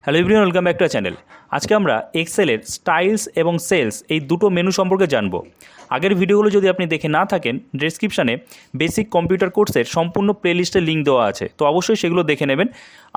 Hello everyone, welcome back to a channel. আজকে আমরা এক্সেলের styles এবং সেলস এই দুটো মেনু সম্পর্কে জানবো। আগের ভিডিওগুলো যদি আপনি দেখে না থাকেন, ডেসক্রিপশানে বেসিক কম্পিউটার কোর্সের সম্পূর্ণ প্লেলিস্টের লিঙ্ক দেওয়া আছে, তো অবশ্যই সেগুলো দেখে নেবেন।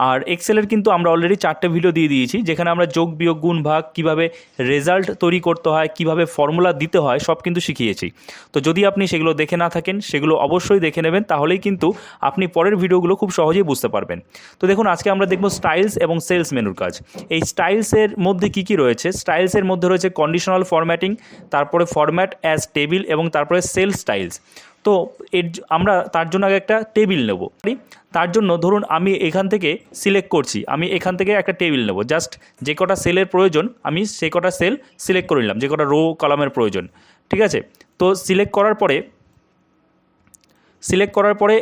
আর এক্সেলের কিন্তু আমরা অলরেডি 4টে ভিডিও দিয়ে দিয়েছি, যেখানে আমরা যোগ বিয়োগ গুণ ভাগ কীভাবে রেজাল্ট তৈরি করতে হয়, কীভাবে ফর্মুলা দিতে হয়, সব কিন্তু শিখিয়েছি। তো যদি আপনি সেগুলো দেখে না থাকেন, সেগুলো অবশ্যই দেখে নেবেন, তাহলেই কিন্তু আপনি পরের ভিডিওগুলো খুব সহজেই বুঝতে পারবেন। তো দেখুন, আজকে আমরা দেখব স্টাইলস এবং সেলস মেনুর কাজ। এই স্টাইলসের মধ্যে কী কী রয়েছে? স্টাইলসের মধ্যে রয়েছে কন্ডিশনাল ফরম্যাটিং, তারপরে ফরম্যাট অ্যাজ টেবিল এবং তারপরে সেল স্টাইলস। তো আমরা তার জন্য আগে একটা টেবিল নেব। তার জন্য ধরুন আমি এখান থেকে সিলেক্ট করছি, আমি এখান থেকে একটা টেবিল নেব। জাস্ট যে কটা সেলের প্রয়োজন আমি সেই কটা সেল সিলেক্ট করে নিলাম, যে কটা রো কলামের প্রয়োজন। ঠিক আছে, তো সিলেক্ট করার পরে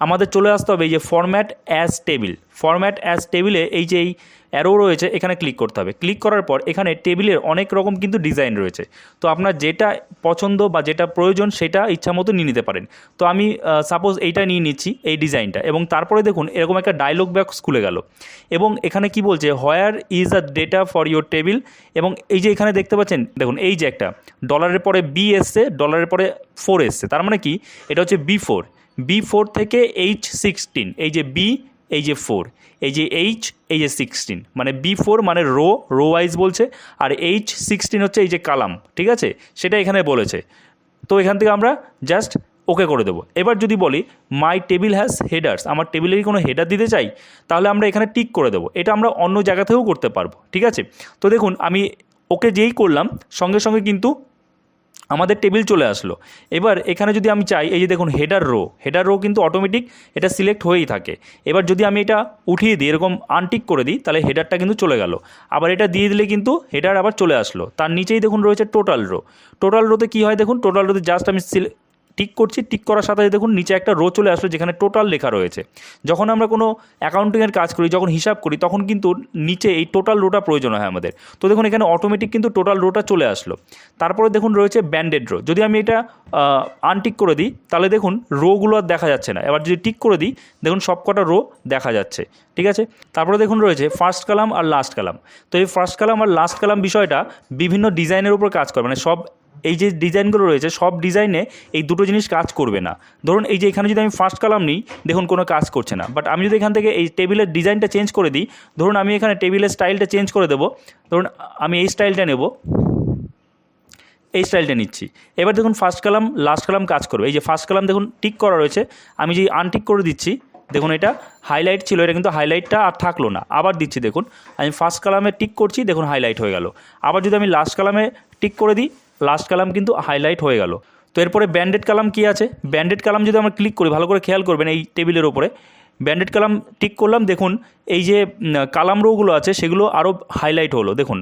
আমাদের চলে আসতে হবে এই যে format as table. Format as টেবিলে এই যে এই অ্যারো রয়েছে, এখানে ক্লিক করতে হবে। ক্লিক করার পর এখানে টেবিলের অনেক রকম কিন্তু ডিজাইন রয়েছে, তো আপনার যেটা পছন্দ বা যেটা প্রয়োজন সেটা ইচ্ছা মতো নিয়ে নিতে পারেন। তো আমি সাপোজ এইটা নিয়ে নিচ্ছি, এই ডিজাইনটা। এবং তারপরে দেখুন এরকম একটা ডায়লগ বক্স খুলে গেল, এবং এখানে কি বলছে, where is a data for your table. এবং এই যে এখানে দেখতে পাচ্ছেন, দেখুন এই যে একটা ডলারের পরে বি এসছে, ডলারের পরে 4 এসছে, তার মানে কি এটা হচ্ছে B4 থেকে H16, এই যে বি, এই যে 4, এই যে এইচ, এই যে 16, মানে B4 মানে রো ওয়াইজ বলছে, আর H16 হচ্ছে এই যে কালাম। ঠিক আছে, সেটা এখানে বলেছে। তো এখান থেকে আমরা জাস্ট ওকে করে দেবো। এবার যদি বলি মাই টেবিল হ্যাজ হেডার্স, আমার টেবিলে কি কোনো হেডার দিতে চাই, তাহলে আমরা এখানে টিক করে দেবো। এটা আমরা অন্য জায়গা থেকেও করতে পারবো। ঠিক আছে, তো দেখুন আমি ওকে যেই করলাম, সঙ্গে সঙ্গে কিন্তু আমাদের টেবিল চলে আসলো। এবার এখানে যদি আমি চাই, এই যে দেখুন হেডার রো কিন্তু অটোমেটিক এটা সিলেক্ট হয়েই থাকে। এবার যদি আমি এটা উঠিয়ে দিই, এরকম আনটিক করে দিই, তাহলে হেডারটা কিন্তু চলে গেল। আবার এটা দিয়ে দিলে কিন্তু হেডার আবার চলে আসলো। তার নিচেই দেখুন রয়েছে টোটাল রোতে কী হয়, দেখুন টোটাল রোতে জাস্ট আমি টিক করছি, টিক করার সাথে দেখুন নিচে একটা রো চলে আসলো যেখানে টোটাল লেখা রয়েছে। যখন আমরা কোনো অ্যাকাউন্টিংয়ের কাজ করি, যখন হিসাব করি, তখন কিন্তু নিচে এই টোটাল রোটা প্রয়োজন হয় আমাদের। তো দেখুন এখানে অটোমেটিক কিন্তু টোটাল রোটা চলে আসলো। তারপরে দেখুন রয়েছে ব্যান্ডেড রো। যদি আমি এটা আনটিক করে দিই, তাহলে দেখুন রোগুলো আর দেখা যাচ্ছে না। এবার যদি টিক করে দিই, দেখুন সব কটা রো দেখা যাচ্ছে। ঠিক আছে, তারপরে দেখুন রয়েছে ফার্স্ট কলাম আর লাস্ট কলাম। তো এই ফার্স্ট কলাম আর লাস্ট কলাম বিষয়টা বিভিন্ন ডিজাইনের উপর কাজ করে, মানে সব এই যে ডিজাইনগুলো রয়েছে সব ডিজাইনে এই দুটো জিনিস কাজ করবে না। ধরুন এই যে এখানে যদি আমি ফার্স্ট কলাম নিই, দেখুন কোনো কাজ করছে না। বাট আমি যদি এখান থেকে এই টেবিলের ডিজাইনটা চেঞ্জ করে দিই, ধরুন আমি এখানে টেবিলের স্টাইলটা চেঞ্জ করে দেবো। ধরুন আমি এই স্টাইলটা নেব, এই স্টাইলটা নিচ্ছি। এবার দেখুন ফার্স্ট কলাম লাস্ট কলাম কাজ করবে। এই যে ফার্স্ট কলাম দেখুন টিক করা রয়েছে, আমি যে আনটিক করে দিচ্ছি, দেখুন এটা হাইলাইট ছিল, এটা কিন্তু হাইলাইটটা আর থাকলো না। আবার দিচ্ছি, দেখুন আমি ফার্স্ট কলামে টিক করছি, দেখুন হাইলাইট হয়ে গেল। আবার যদি আমি লাস্ট কলামে টিক করে দিই, লাস্ট কলাম কিন্তু হাইলাইট হয়ে গেল। তো এরপরে ব্যান্ডেড কলাম কী আছে, ব্যান্ডেড কলাম যদি আমরা ক্লিক করি, ভালো করে খেয়াল করবেন এই টেবিলের ওপরে ব্যান্ডেড কলাম টিক করলাম, দেখুন এই যে কালাম রোগুলো আছে সেগুলো আরও হাইলাইট হলো। দেখুন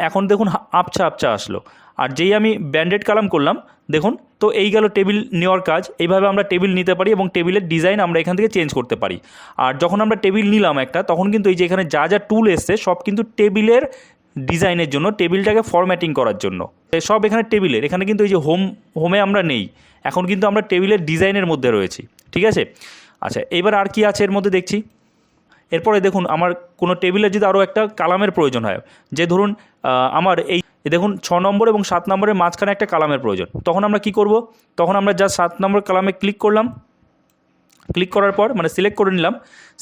এখন দেখুন আবছা আসলো। আর যেই আমি ব্যান্ডেড কলাম করলাম, দেখুন তো এই গেল টেবিল নেওয়ার কাজ। এইভাবে আমরা টেবিল নিতে পারি এবং টেবিলের ডিজাইন আমরা এখান থেকে চেঞ্জ করতে পারি। আর যখন আমরা টেবিল নিলাম একটা, তখন কিন্তু এই যে এখানে যা টুল এসছে সব কিন্তু টেবিলের ডিজাইনের জন্য, টেবিলটাকে ফরম্যাটিং করার জন্য সব এখানে টেবিলের। এখানে কিন্তু এই যে হোমে আমরা নেই, এখন কিন্তু আমরা টেবিলের ডিজাইনের মধ্যে রয়েছি। ঠিক আছে, আচ্ছা এবার আর কি আছে এর মধ্যে দেখছি। এরপরে দেখুন আমার কোনো টেবিলের যদি আরও একটা কালামের প্রয়োজন হয়, যে ধরুন আমার এই দেখুন 6 নম্বর এবং 7 নম্বরের মাঝখানে একটা কালামের প্রয়োজন, তখন আমরা কি করব, তখন আমরা যা 7 নম্বর কালামে ক্লিক করলাম, ক্লিক করার পর মানে সিলেক্ট করে নিলাম।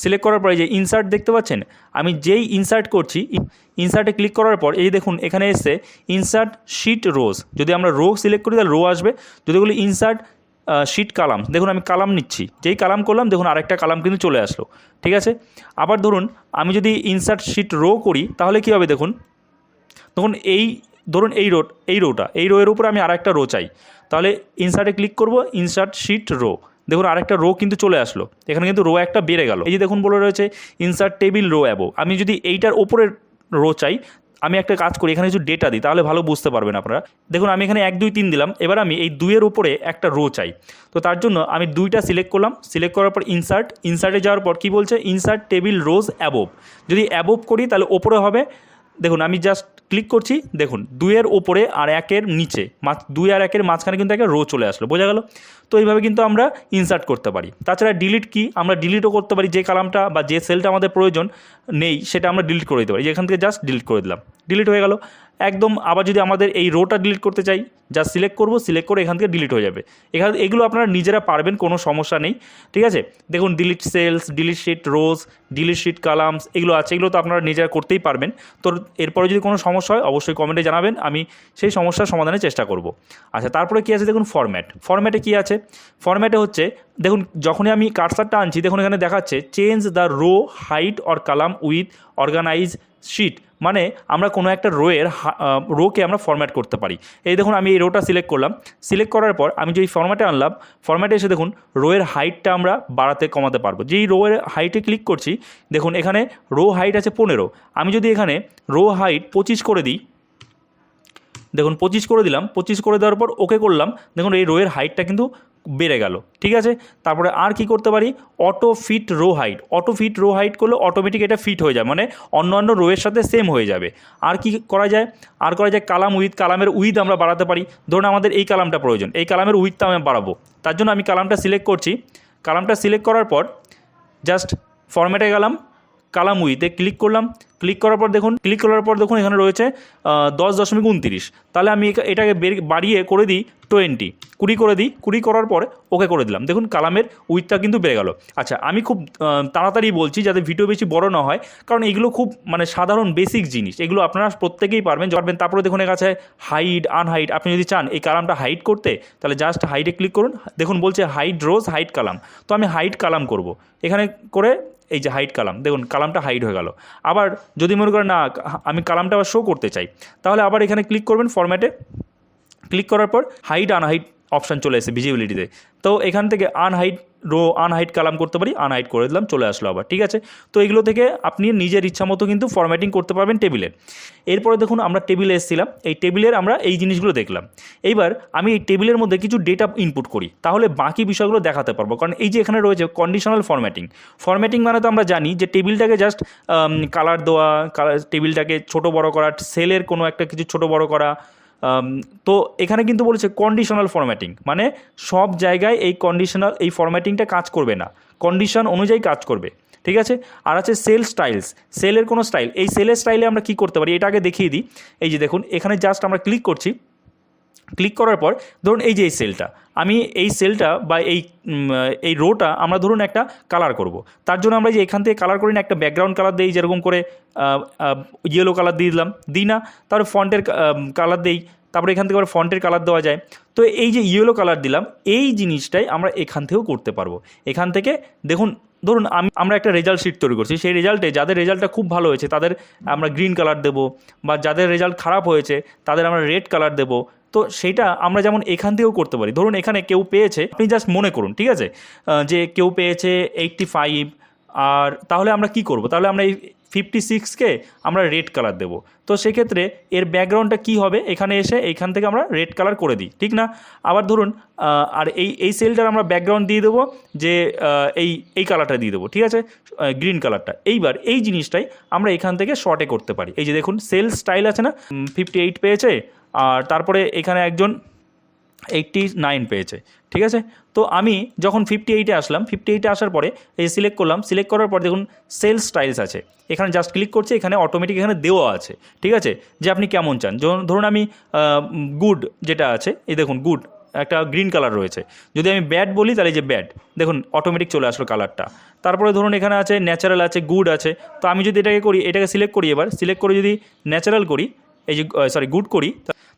সিলেক্ট করার পরে যে ইনসার্ট দেখতে পাচ্ছেন, আমি যেই ইনসার্ট করছি, ইনসার্টে ক্লিক করার পর এই দেখুন এখানে এসে ইনসার্ট শিট রোজ। যদি আমরা রো সিলেক্ট করি তাহলে রো আসবে। যদি বলি ইনসার্ট শিট কালাম, দেখুন আমি কালাম নিচ্ছি, যেই কালাম করলাম দেখুন আরেকটা কালাম কিন্তু চলে আসলো। ঠিক আছে, আবার ধরুন আমি যদি ইনসার্ট শিট রো করি, তাহলে কী হবে, দেখুন ধরুন এই রোয়ের উপরে আমি আরেকটা রো চাই, তাহলে ইনসার্টে ক্লিক করব, ইনসার্ট শিট রো, দেখুন আরেকটা রো কিন্তু চলে আসলো। এখানে কিন্তু রো একটা বেড়ে গেল। এই যে দেখুন বলে রয়েছে ইনসার্ট টেবিল রো অ্যাবভ। আমি যদি এইটার ওপরের রো চাই, আমি একটা কাজ করি, এখানে কিছু ডেটা দিই, তাহলে ভালো বুঝতে পারবেন আপনারা। দেখুন আমি এখানে 1 2 3 দিলাম। এবার আমি এই 2-এর উপরে একটা রো চাই, তো তার জন্য আমি 2টা সিলেক্ট করলাম। সিলেক্ট করার পর ইনসার্টে যাওয়ার পর কী বলছে, ইনসার্ট টেবিল রোজ অ্যাবভ। যদি অ্যাবভ করি তাহলে ওপরে হবে, দেখুন আমি জাস্ট ক্লিক করছি, দেখুন 2-এর ওপরে আর 1-এর নিচে 2 আর 1-এর মাঝখানে কিন্তু একটা রো চলে আসলো, বোঝা গেল? তো এইভাবে কিন্তু আমরা ইনসার্ট করতে পারি। তাছাড়া ডিলিট কি, আমরা ডিলিটও করতে পারি, যে কালামটা বা যে সেলটা আমাদের প্রয়োজন নেই সেটা আমরা ডিলিট করে দিতে পারি। যেখান থেকে জাস্ট ডিলিট করে দিলাম, ডিলিট হয়ে গেল একদম। আবার যদি আমাদের এই রোটা ডিলিট করতে চাই, জাস্ট সিলেক্ট করব, সিলেক্ট করে এখান থেকে ডিলিট হয়ে যাবে। এগুলো আপনারা নিজেরা পারবেন, কোনো সমস্যা নেই, ঠিক আছে? দেখুন ডিলিট সেলস, ডিলিট শিট রোজ, ডিলিট শিট কালামস এগুলো আছে, এগুলো তো আপনারা নিজেরা করতেই পারবেন। তো এরপরে যদি কোনো সমস্যা হয় অবশ্যই কমেন্টে জানাবেন, আমি সেই সমস্যার সমাধানের চেষ্টা করব। আচ্ছা, তারপরে কী আছে দেখুন, ফরম্যাটে কী আছে? ফরম্যাটে হচ্ছে, দেখুন যখনই আমি কার্সারটা আনছি, দেখুন এখানে দেখাচ্ছে change the row height or column with organise sheet, মানে আমরা কোনো একটা রোকে আমরা ফরম্যাট করতে পারি। এই দেখুন আমি এই রোটা সিলেক্ট করলাম, সিলেক্ট করার পর আমি যেই ফরম্যাটে আনলাম, ফরম্যাটে এসে দেখুন রোয়ের হাইটটা আমরা বাড়াতে কমাতে পারবো। যেই রোয়ের হাইটে ক্লিক করছি, দেখুন এখানে রো হাইট আছে 15, আমি যদি এখানে রো হাইট 25 করে দিই, দেখুন 25 করে দিলাম, 25 করে দেওয়ার পর ওকে করলাম, দেখুন এই রোয়ের হাইটটা কিন্তু বেড়ে গেল, ঠিক আছে? তারপরে আর কি করতে পারি, অটো ফিট রো হাইট করলে অটোমেটিক এটা ফিট হয়ে যায়, মানে অন্যান্য রোয়ের সাথে সেম হয়ে যাবে। আর কি করা যায়, কালামের উইথ আমরা বাড়াতে পারি। ধরুন আমাদের এই কালামটা প্রয়োজন, এই কালামের উইথটা আমি বাড়াবো, তার জন্য আমি কালামটা সিলেক্ট করছি। কালামটা সিলেক্ট করার পর জাস্ট ফরম্যাটে গেলাম, কালাম উইথে ক্লিক করলাম, ক্লিক করার পর দেখুন এখানে রয়েছে 10.29, তাহলে আমি এটাকে বাড়িয়ে করে দিই 20 করে দিই, 20 করার পর ওকে করে দিলাম, দেখুন কালামের উইথটা কিন্তু বেড়ে গেল। আচ্ছা, আমি খুব তাড়াতাড়ি বলছি যাতে ভিডিও বেশি বড় না হয়, কারণ এগুলো খুব মানে সাধারণ বেসিক জিনিস, এগুলো আপনারা প্রত্যেকেই পারবেন। তারপরে দেখুন এর কাছে হাইড আনহাইড, আপনি যদি চান এই কালামটা হাইড করতে, তাহলে জাস্ট হাইডে ক্লিক করুন, দেখুন বলছে হাইড রোজ হাইড কালাম, তো আমি হাইড কালাম করব, এখানে করে এই যে হাইড কালাম, দেখুন কালামটা হাইড হয়ে গেল। আবার যদি মনে করেন না আমি কালামটা আবার শো করতে চাই, তাহলে আবার এখানে ক্লিক করবেন, ফরম্যাটে ক্লিক করার পর হাইড আনহাইড অপশান চলে এসে ভিজিবিলিটিতে, তো এখান থেকে আনহাইড কালাম করতে পারি, আনহাইড করে দিলাম, চলে আসলো আবার, ঠিক আছে? তো এগুলো থেকে আপনি নিজের ইচ্ছা মতো কিন্তু ফরম্যাটিং করতে পারবেন টেবিলের। এরপরে দেখুন আমরা টেবিলে এসেছিলাম, এই টেবিলের আমরা এই জিনিসগুলো দেখলাম। এইবার আমি এই টেবিলের মধ্যে কিছু ডেটা ইনপুট করি, তাহলে বাকি বিষয়গুলো দেখাতে পারবো। কারণ এই যে এখানে রয়েছে কন্ডিশনাল ফরম্যাটিং মানে তো আমরা জানি যে টেবিলটাকে জাস্ট কালার দেওয়া, টেবিলটাকে ছোট বড় করা, সেলের কোনো একটা কিছু ছোট বড় করা। তো এখানে কিন্তু বলেছে কন্ডিশনাল ফরম্যাটিং, মানে সব জায়গায় এই ফরম্যাটিংটা কাজ করবে না, কন্ডিশন অনুযায়ী কাজ করবে, ঠিক আছে? আর আছে সেলের কোনো স্টাইল, এই সেলের স্টাইলে আমরা কি করতে পারি এটা আগে দেখিয়ে দিই। এই যে দেখুন এখানে জাস্ট আমরা ক্লিক করছি, ক্লিক করার পর ধরুন এই যে এই সেলটা, আমি এই সেলটা বা এই রোটা আমরা ধরুন একটা কালার করব, তার জন্য আমরা যে এখান থেকে কালার করি না, একটা ব্যাকগ্রাউন্ড কালার দিই, যেরকম করে ইয়েলো কালার দিয়ে দিই না, তারপরে ফন্টের কালার দিই, তারপরে এখান থেকে আবার ফন্টের কালার দেওয়া যায়। তো এই যে ইয়েলো কালার দিলাম, এই জিনিসটাই আমরা এখান থেকেও করতে পারবো। এখান থেকে দেখুন, ধরুন আমরা একটা রেজাল্ট শিট তৈরি করছি, সেই রেজাল্টে যাদের রেজাল্টটা খুব ভালো হয়েছে তাদের আমরা গ্রিন কালার দেবো, বা যাদের রেজাল্ট খারাপ হয়েছে তাদের আমরা রেড কালার দেবো। তো সেইটা আমরা যেমন এখান থেকেও করতে পারি। ধরুন এখানে কেউ পেয়েছে, আপনি জাস্ট মনে করুন, ঠিক আছে, যে কেউ পেয়েছে 85, আর তাহলে আমরা কি করব, তাহলে আমরা এই 56কে আমরা রেড কালার দেবো। তো সেক্ষেত্রে এর ব্যাকগ্রাউন্ডটা কী হবে, এখানে এসে এইখান থেকে আমরা রেড কালার করে দিই, ঠিক না? আবার ধরুন আর এই সেলটার আমরা ব্যাকগ্রাউন্ড দিয়ে দেবো যে এই কালারটা দিয়ে দেবো, ঠিক আছে, গ্রিন কালারটা। এইবার এই জিনিসটাই আমরা এখান থেকে শর্টে করতে পারি। এই যে দেখুন সেল স্টাইল আছে না, 58 পেয়েছে, আর তারপরে এখানে একজন 89 পেয়েছে, ঠিক আছে? তো আমি যখন 58-এ আসলাম, 58-এ আসার পরে এই সিলেক্ট করলাম, সিলেক্ট করার পর দেখুন সেল স্টাইলস আছে, এখানে জাস্ট ক্লিক করছি, এখানে অটোমেটিক এখানে দেওয়া আছে, ঠিক আছে, যে আপনি কেমন চান। ধরুন আমি গুড যেটা আছে, এই দেখুন গুড একটা গ্রিন কালার রয়েছে, যদি আমি ব্যাড বলি তাহলে যে ব্যাড, দেখুন অটোমেটিক চলে আসলো কালারটা। তারপরে ধরুন এখানে আছে ন্যাচারাল আছে, গুড আছে, তো আমি যদি এটাকে সিলেক্ট করি, এবার সিলেক্ট করে যদি ন্যাচারাল করি, এই যে গুড করি,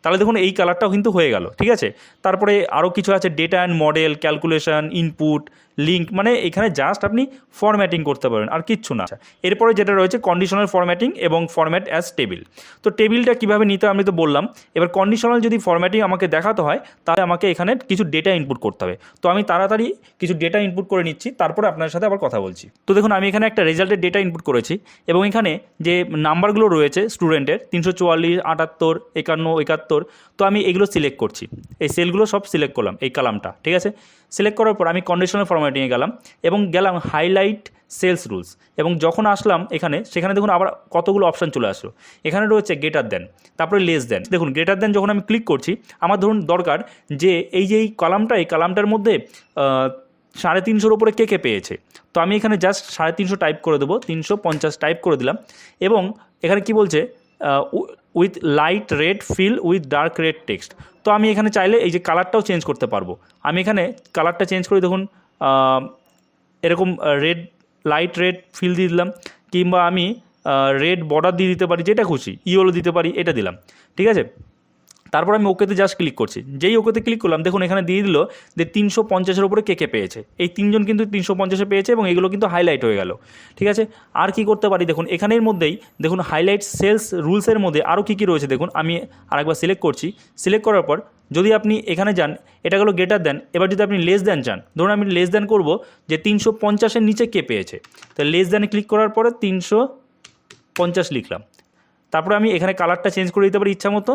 তাহলে দেখুন এই কালারটাও কিন্তু হয়ে গেল, ঠিক আছে? তারপরে আরও কিছু আছে, data and model, calculation, input, link, মানে এখানে জাস্ট আপনি ফরম্যাটিং করতে পারেন, আর কিচ্ছু না। এরপরে যেটা রয়েছে কন্ডিশনাল ফরম্যাটিং এবং ফরম্যাট অ্যাজ টেবিল। তো টেবিলটা কীভাবে নিতে আমি তো বললাম, এবার কন্ডিশনাল যদি ফরম্যাটিং আমাকে দেখাতে হয় তাহলে আমাকে এখানে কিছু ডেটা ইনপুট করতে হবে। তো আমি তাড়াতাড়ি কিছু ডেটা ইনপুট করে নিচ্ছি, তারপরে আপনার সাথে আবার কথা বলছি। তো দেখুন আমি এখানে একটা রেজাল্টের ডেটা ইনপুট করেছি, এবং এখানে যে নাম্বারগুলো রয়েছে স্টুডেন্টের 344, 78, 51, 71, তো আমি এগুলো সিলেক্ট করছি, এই সেলগুলো সব সিলেক্ট করলাম, এই কালামটা, ঠিক আছে? সিলেক্ট করার পর আমি কন্ডিশনাল ফরম্যাট ফরম্যাটিংয়ে গেলাম এবং গেলাম হাইলাইট সেলস রুলস, এবং যখন আসলাম সেখানে দেখুন আবার কতগুলো অপশান চলে আসলো। এখানে রয়েছে গ্রেটার দেন, তারপরে লেস দেন। দেখুন গ্রেটার দেন যখন আমি ক্লিক করছি, আমার ধরুন দরকার যে এই কলামটার মধ্যে 350-র উপরে কে পেয়েছে, তো আমি এখানে জাস্ট 350 টাইপ করে দেবো, 350 টাইপ করে দিলাম। এবং এখানে কি বলছে, with light red fill with dark red text. তো আমি এখানে চাইলে এই যে কালারটাও চেঞ্জ করতে পারবো। আমি এখানে কালারটা চেঞ্জ করে দেখুন এরকম লাইট রেড ফিল দিয়ে দিলাম, কিংবা আমি রেড বর্ডার দিয়ে দিতে পারি, যেটা খুশি, ইয়েলো দিতে পারি, এটা দিলাম। ঠিক আছে, তারপর আমি ওকেতে জাস্ট ক্লিক করছি। যেই ওকেতে ক্লিক করলাম, দেখুন এখানে দিয়ে দিল যে 350-এর উপরে কে পেয়েছে। এই 3জন কিন্তু 350-এ পেয়েছে এবং এগুলো কিন্তু হাইলাইট হয়ে গেল। ঠিক আছে, আর কি করতে পারি দেখুন, এখানের মধ্যেই দেখুন হাইলাইট সেলস রুলসের মধ্যে আরও কী রয়েছে দেখুন। আমি আরেকবার সিলেক্ট করছি। সিলেক্ট করার পর যদি আপনি এখানে যান, এটা হলো গ্রেটার দেন। এবার যদি আপনি লেস দেন চান, ধরুন আমি লেস দেন করবো যে 350-এর নিচে কে পেয়েছে, তো লেস দেনে ক্লিক করার পরে 350 লিখলাম। তারপরে আমি এখানে কালারটা চেঞ্জ করে দিতে পারি ইচ্ছা মতো,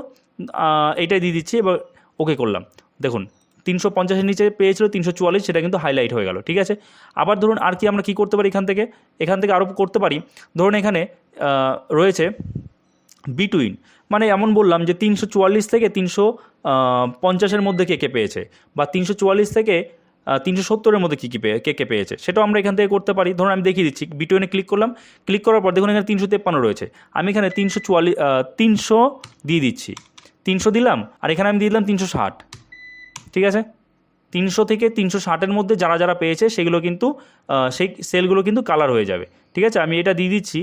এইটাই দিয়ে দিচ্ছি। এবার ওকে করলাম। দেখুন 350-এর নিচে পেয়েছিল 344, সেটা কিন্তু হাইলাইট হয়ে গেল। ঠিক আছে, আবার ধরুন আর কি আমরা কী করতে পারি এখান থেকে আরও করতে পারি। ধরুন এখানে রয়েছে বিটুইন, মানে এমন বললাম যে 344 থেকে 350-এর মধ্যে কে পেয়েছে, বা 344 থেকে 370-এর মধ্যে কে পেয়েছে, সেটাও আমরা এখান থেকে করতে পারি। ধরুন আমি দেখিয়ে দিচ্ছি, বিটুইনে ক্লিক করলাম। ক্লিক করার পর দেখুন এখানে 353 রয়েছে। আমি এখানে 300 দিয়ে দিচ্ছি, 300 দিলাম, আর এখানে আমি দিয়ে দিলাম 360। ঠিক আছে, 300 থেকে 360-এর মধ্যে যারা পেয়েছে সেগুলো কিন্তু সেই সেলগুলো কিন্তু কালার হয়ে যাবে। ঠিক আছে, আমি এটা দিয়ে দিচ্ছি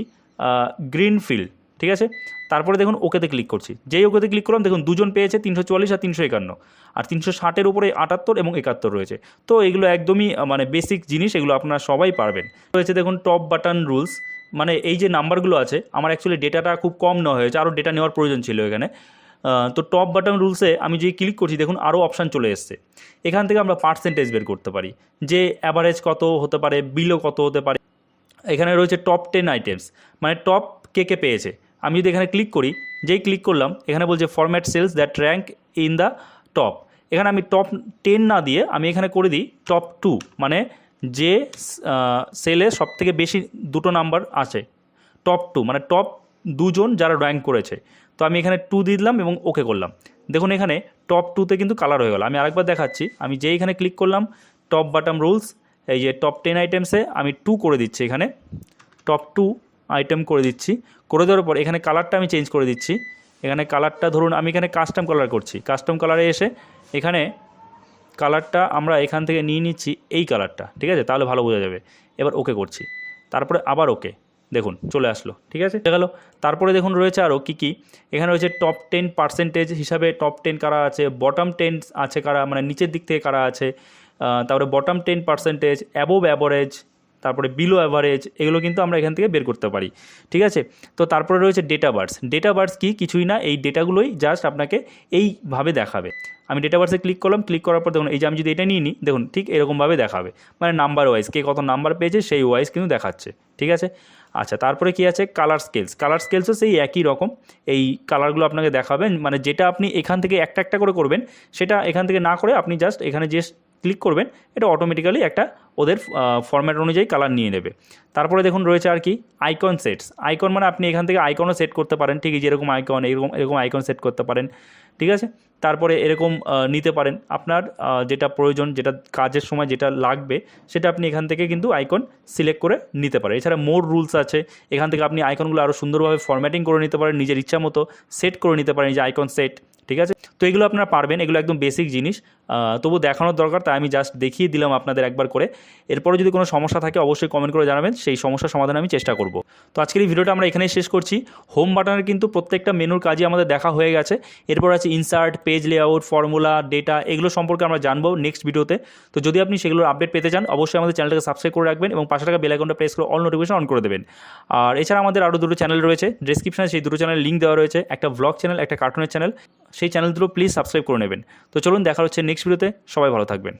গ্রিন ফিল। ঠিক আছে, তারপরে দেখুন ওকেতে ক্লিক করছি। যেই ওকেতে ক্লিক করলাম, দেখুন দুজন পেয়েছে 344 আর 351, আর 360-এর উপরে 78 এবং 71 রয়েছে। তো এগুলো একদমই মানে বেসিক জিনিস, এগুলো আপনারা সবাই পারবেন। রয়েছে দেখুন টপ বাটন রুলস, মানে এই যে নাম্বারগুলো আছে, আমার অ্যাকচুয়ালি ডেটাটা খুব কম নেওয়া হয়েছে, আরও ডেটা নেওয়ার প্রয়োজন ছিল এখানে। তো টপ বাটন রুলসে আমি যেই ক্লিক করছি, দেখুন আরও অপশান চলে এসছে। এখান থেকে আমরা পার্সেন্টেজ বের করতে পারি, যে অ্যাভারেজ কত হতে পারে, বিলো কত হতে পারে। এখানে রয়েছে টপ 10 আইটেমস, মানে টপ কে পেয়েছে। আমি যদি এখানে ক্লিক করি, যেই ক্লিক করলাম, এখানে বলছে format cells that rank in the top. এখানে আমি টপ 10 না দিয়ে আমি এখানে করে দিই টপ 2, মানে যে সেলে সবথেকে বেশি দুটো নাম্বার আছে, টপ 2, মানে টপ 2 জন যারা র্যাঙ্ক করেছে। তো আমি এখানে 2 দিয়ে দিলাম এবং ওকে করলাম। দেখুন এখানে টপ 2-তে কিন্তু কালার হয়ে গেল। আমি আরেকবার দেখাচ্ছি, আমি যেই এখানে ক্লিক করলাম টপ বাটন রুলস, এই যে টপ 10 আইটেমসে আমি 2 করে দিচ্ছি, এখানে টপ 2 আইটেম করে দিচ্ছি। করে দেওয়ার পর এখানে কালারটা আমি চেঞ্জ করে দিচ্ছি। এখানে কালারটা ধরুন আমি এখানে কাস্টম কালার করছি। কাস্টম কালারে এসে এখানে কালারটা আমরা এখান থেকে নিয়ে নিচ্ছি, এই কালারটা। ঠিক আছে, তাহলে ভালো বোঝা যাবে। এবার ওকে করছি, তারপরে আবার ওকে, দেখুন চলে আসলো। ঠিক আছে, গেল। তারপরে দেখুন রয়েছে আরও কী এখানে রয়েছে টপ 10% হিসাবে টপ 10 কারা আছে, বটম 10 আছে কারা, মানে নিচের দিক থেকে কারা আছে, তারপরে বটম 10%, অ্যাবোভ অ্যাভারেজ, তারপরে বিলো অ্যাভারেজ, এগুলো কিন্তু আমরা এখান থেকে বের করতে পারি। ঠিক আছে, তো তারপরে রয়েছে ডেটা বার্স কি, কিছুই না, এই ডেটাগুলোই জাস্ট আপনাকে এইভাবে দেখাবে। আমি ডেটা বার্সে ক্লিক করলাম। ক্লিক করার পর দেখুন এই যে আমি যদি এটা নিয়ে নিই, দেখুন ঠিক এরকমভাবে দেখাবে, মানে নাম্বার ওয়াইজ কে কত নাম্বার পেয়েছে সেই ওয়াইজ কিন্তু দেখাচ্ছে। ঠিক আছে, আচ্ছা, তারপরে কি আছে, কালার স্কেলসও সেই একই রকম, এই কালারগুলো আপনাকে দেখাবেন। মানে যেটা আপনি এখান থেকে একটা করে করবেন, সেটা এখান থেকে না করে আপনি জাস্ট এখানে যে ক্লিক করবেন, এটা অটোমেটিক্যালি একটা ওদের ফরম্যাট অনুযায়ী কালার নিয়ে নেবে। তারপরে দেখুন রয়েছে আর কি আইকন সেটস। আইকন মানে আপনি এখান থেকে আইকনও সেট করতে পারেন, ঠিক যেরকম আইকন এরকম আইকন সেট করতে পারেন। ঠিক আছে, তারপরে এরকম নিতে পারেন, আপনার যেটা প্রয়োজন, যেটা কাজের সময় যেটা লাগবে, সেটা আপনি এখান থেকে কিন্তু আইকন সিলেক্ট করে নিতে পারেন। এছাড়া মোর রুলস আছে, এখান থেকে আপনি আইকনগুলো আরও সুন্দরভাবে ফরম্যাটিং করে নিতে পারেন, নিজের ইচ্ছা মতো সেট করে নিতে পারেন, যে আইকন সেট। ঠিক আছে, তো এগুলো আপনারা পারবেন, এগুলো একদম বেসিক জিনিস, তবু দেখানোর দরকার, তাই আমি জাস্ট দেখিয়ে দিলাম আপনাদের একবার করে। এরপরে যদি কোনো সমস্যা থাকে অবশ্যই কমেন্ট করে জানাবেন, সেই সমস্যার সমাধান আমি চেষ্টা করব। তো আজকের এই ভিডিওটা আমরা এখানেই শেষ করছি। হোম বাটনের কিন্তু প্রত্যেকটা মেনুর কাজই আমাদের দেখা হয়ে গেছে। এরপর আছে insert, page layout, formula, data, এগুলো সম্পর্কে আমরা জানবো নেক্সট ভিডিওতে। তো যদি আপনি সেগুলোর আপডেট পেতে চান, অবশ্যই আমাদের চ্যানেলটাকে সাবস্ক্রাইব করে রাখবেন এবং পাশে থাকা বেল আইকনটা প্রেস করে অল নোটিফিকেশন অন করে দেবেন। আর এছাড়া আমাদের আরও দুটো চ্যানেল রয়েছে, ডেসক্রিপশনে সেই দুটো চ্যানেলের লিঙ্ক দেওয়া রয়েছে, একটা ভ্লগ চ্যানেল, একটা কার্টুনের চ্যানেল। সেই চ্যানেল দুটো প্লিজ সাবস্ক্রাইব করে নেবেন। তো চলুন, দেখা হচ্ছে নেক্সট ভিডিওতে। সবাই ভালো থাকবেন।